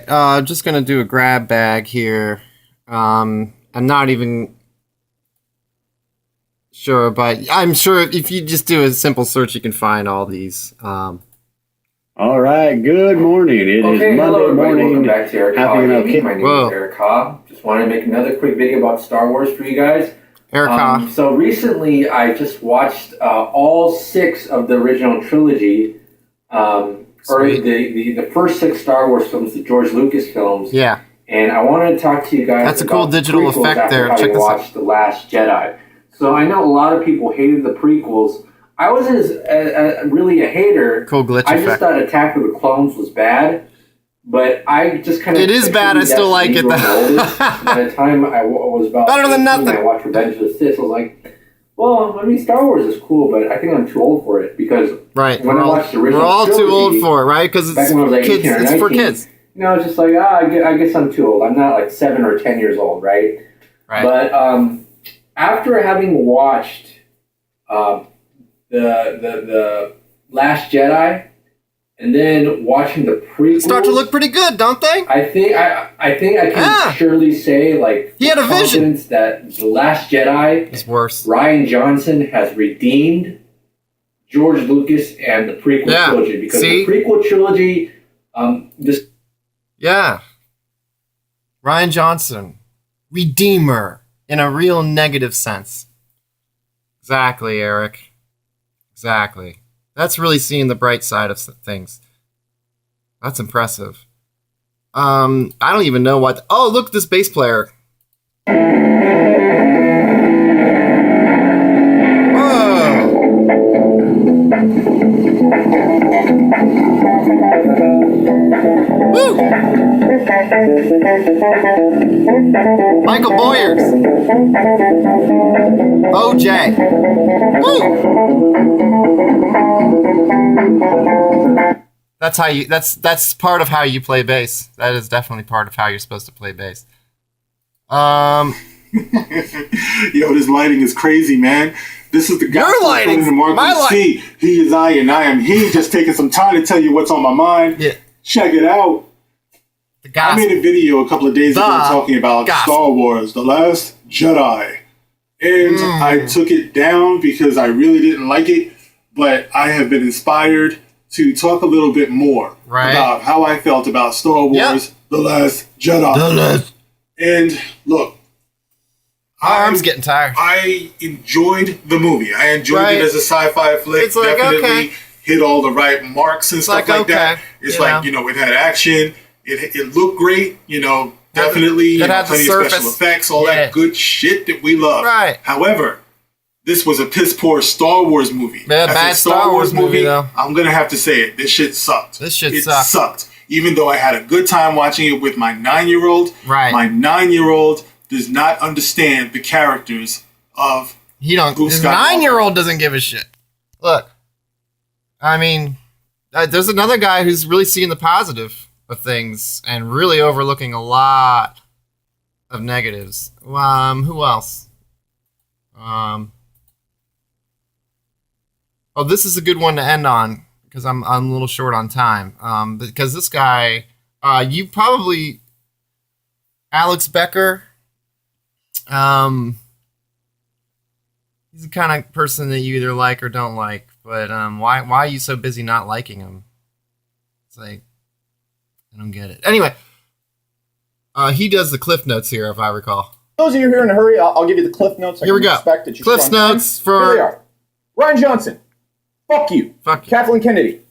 Just gonna do a grab bag here. I'm not even sure, but I'm sure if you just do a simple search, you can find all these. All right, good morning. It is Monday morning. Welcome back to Eric Happy Gaming. My name is Eric Cobb. Just wanted to make another quick video about Star Wars for you guys. Eric So recently, I just watched all 6 of the original trilogy, or the first 6 Star Wars films, the George Lucas films. Yeah. And I wanted to talk to you guys. That's a cool digital effect there. Check this out. Watched The Last Jedi. So I know a lot of people hated the prequels. I wasn't really a hater. Cool glitch I effect. just thought Attack of the Clones was bad, but I just kind of... It is bad. I still like it, though. By the time I was about better than 18, nothing. I watched Revenge of the Sith. I was like, well, I mean, Star Wars is cool, but I think I'm too old for it because when I watched the original we're all trilogy, too old for it, right? Because it's kids. It's for kids. You know, it's just like, I guess I'm too old. I'm not like 7 or 10 years old, right? Right. But after having watched the Last Jedi, and then watching the prequels, start to look pretty good, don't they? I think I can surely say, like, he had a vision that the Last Jedi is worse. Rian Johnson has redeemed George Lucas and the prequel trilogy, because the prequel trilogy, Rian Johnson, redeemer in a real negative sense. Exactly, Eric. Exactly. That's really seeing the bright side of things. That's impressive. I don't even know what... Oh, look, this bass player. Whoa! Woo! Michael Boyers. OJ. Woo! That's how you. That's part of how you play bass. That is definitely part of how you're supposed to play bass. Yo, this lighting is crazy, man. This is the guy lighting. My light. He is I, and I am he. Just taking some time to tell you what's on my mind. Yeah. Check it out. I made a video a couple of days ago talking about Star Wars: The Last Jedi, and I took it down because I really didn't like it. But I have been inspired to talk a little bit more about how I felt about Star Wars: The Last Jedi. And look, my arm's getting tired. I enjoyed the movie. I enjoyed it as a sci-fi flick. It's like, definitely hit all the right marks and stuff like that. It's like, it had action. It looked great. Definitely it had plenty of special effects, all that good shit that we love. Right. However, this was a piss poor Star Wars movie. Bad Star Wars movie, though. I'm gonna have to say it. This shit sucked. It sucked. Even though I had a good time watching it with my 9-year-old. Right. My 9-year-old does not understand the characters of His 9-year-old doesn't give a shit. Look, I mean, there's another guy who's really seeing the positive of things and really overlooking a lot of negatives. Who else? Oh, this is a good one to end on because I'm a little short on time. Because this guy, you probably, Alex Becker. He's the kind of person that you either like or don't like. But why are you so busy not liking him? It's like, I don't get it. Anyway, he does the Cliff Notes here, if I recall. For those of you here in a hurry, I'll give you the Cliff Notes. Here we go. Cliff Notes for... Here they are. Rian Johnson. Fuck you. Fuck you. Kathleen Kennedy.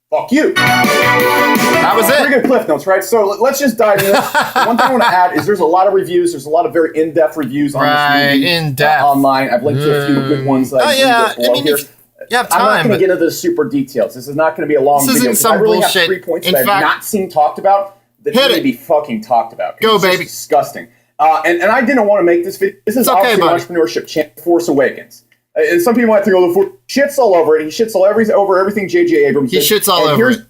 Fuck you. That was it. Pretty good Cliff Notes, right? So let's just dive in. One thing I want to add is there's a lot of reviews. There's a lot of very in-depth reviews on this movie. In-depth. Online. I've linked to a few good ones that I mean, if you have time, I'm not going to get into the super details. This is not going to be a long video. This isn't some I really bullshit. have 3 points that I've not seen talked about that need to be fucking talked about. Go, it's baby. Disgusting. And I didn't want to make this video. This is obviously an entrepreneurship channel, Force Awakens. And some people might think, oh, the shits all over it. He shits over everything J.J. Abrams did. He shits all over it.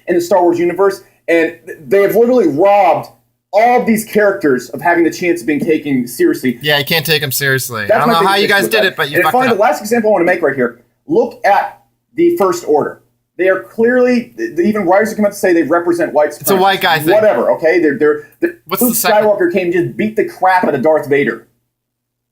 In the Star Wars universe, and they have literally robbed all of these characters of having the chance of being taken seriously. Yeah, you can't take them seriously. That's I don't know how you guys did it, but you fucked up. The last example I want to make right here, look at the First Order. They are clearly, even writers come out to say they represent white supremacy. It's a white guy thing. Whatever, okay? They're What's Luke the second? Skywalker came and just beat the crap out of Darth Vader.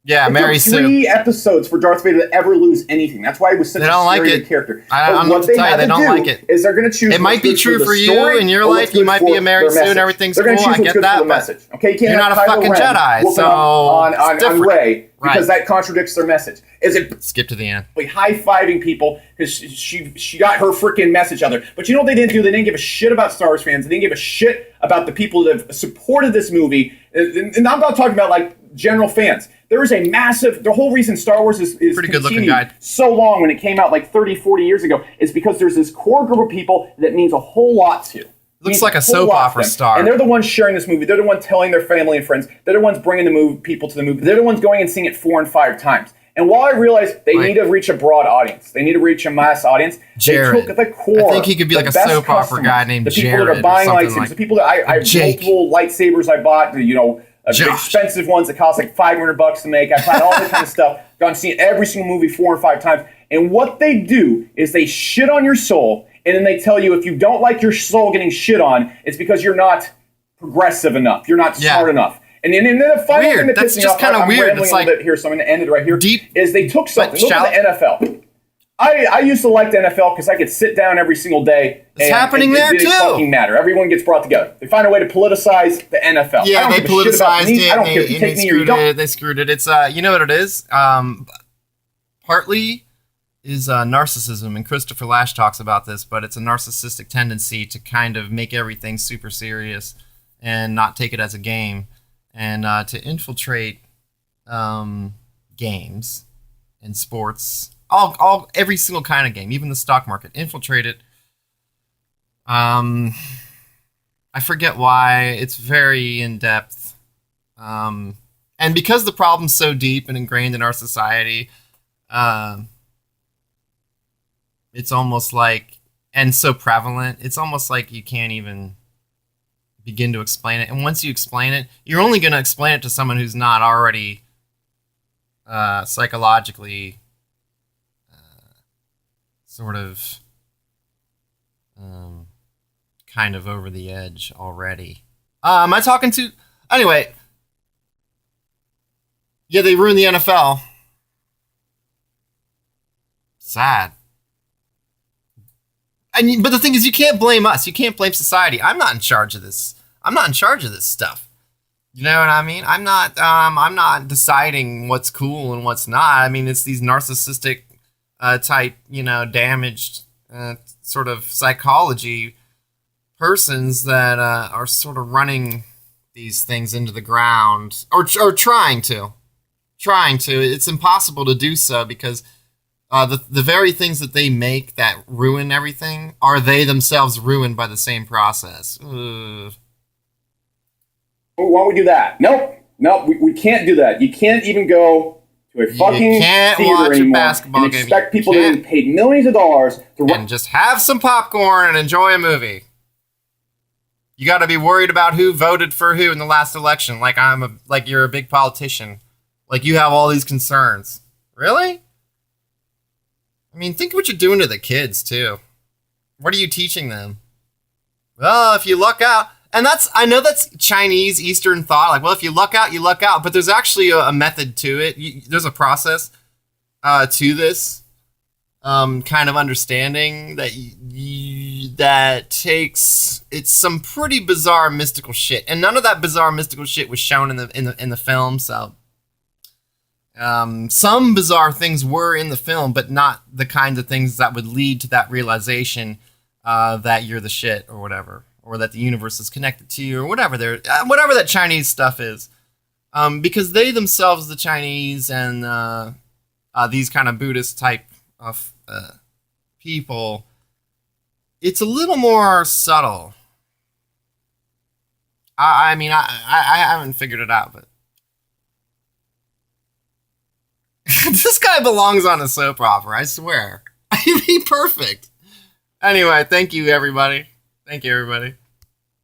Yeah, Mary Sue. 3 episodes for Darth Vader to ever lose anything. That's why he was such a scary character. I don't know what to tell you. They don't like it. Is they're going to choose. It might be true for you in your life. You might be a Mary Sue and everything's cool. I get that, but okay, you can't you're not a have Kylo fucking Ren Jedi, so on Rey because Right. that contradicts their message. Is it skip to the end? High-fiving people because she got her freaking message out there. But you know what they didn't do? They didn't give a shit about Star Wars fans. They didn't give a shit about the people that have supported this movie. And I'm not talking about like general fans. There is a massive, the whole reason Star Wars is pretty good looking guy. So long when it came out like 30, 40 years ago is because there's this core group of people that means a whole lot to. Looks like a soap opera star. And they're the ones sharing this movie. They're the ones telling their family and friends. They're the ones bringing people to the movie. They're the ones going and seeing it 4 and 5 times. And while I realize they need to reach a broad audience, they need to reach a mass audience, Jared. they took the core. I think he could be like a soap opera guy named the people Jared. that are buying lightsabers, like the people that I have multiple lightsabers I bought, big expensive ones that cost like $500 to make. I find all that kind of stuff. Gone and seen every single movie 4 or 5 times. And what they do is they shit on your soul, and then they tell you if you don't like your soul getting shit on, it's because you're not progressive enough. You're not smart enough. And then the final thing that That's pisses me just off, kind of weird. It's like, a little bit here, so I'm going to end it right here. Deep, is they took something. Look at the NFL. I used to like the NFL because I could sit down every single day. It's happening there it too. It didn't fucking matter. Everyone gets brought together. They find a way to politicize the NFL. Yeah, they politicized it. I don't care if you take me or you don't. They screwed it. It's you know what it is. Partly is narcissism, and Christopher Lash talks about this. But it's a narcissistic tendency to kind of make everything super serious and not take it as a game, and to infiltrate games and sports. Every single kind of game, even the stock market, infiltrate it. I forget why. It's very in depth, and because the problem's so deep and ingrained in our society, it's almost like, and so prevalent. It's almost like you can't even begin to explain it. And once you explain it, you're only going to explain it to someone who's not already psychologically sort of kind of over the edge already. Am I talking to... Anyway. Yeah, they ruined the NFL. Sad. But the thing is, you can't blame us. You can't blame society. I'm not in charge of this. I'm not in charge of this stuff. You know what I mean? I'm not deciding what's cool and what's not. I mean, it's these narcissistic type, damaged sort of psychology persons that are sort of running these things into the ground, or trying to. It's impossible to do so because the very things that they make that ruin everything are they themselves ruined by the same process. Ugh. Why don't we do that? Nope, we can't do that. You can't even go to a fucking theater anymore and expect people to get paid millions of dollars and just have some popcorn and enjoy a movie. You got to be worried about who voted for who in the last election. Like you're a big politician. Like you have all these concerns. Really? I mean, think what you're doing to the kids too. What are you teaching them? Well, if you luck out. And I know that's Chinese Eastern thought. Like, well, if you luck out, you luck out. But there's actually a method to it. There's a process to this kind of understanding that that takes. It's some pretty bizarre mystical shit, and none of that bizarre mystical shit was shown in the film. So, some bizarre things were in the film, but not the kinds of things that would lead to that realization that you're the shit or whatever. Or that the universe is connected to you, or whatever whatever that Chinese stuff is, because they themselves, the Chinese and these kind of Buddhist type of people, it's a little more subtle. I mean, I haven't figured it out, but this guy belongs on a soap opera. I swear, he'd be perfect. Anyway, thank you, everybody. Thank you, everybody.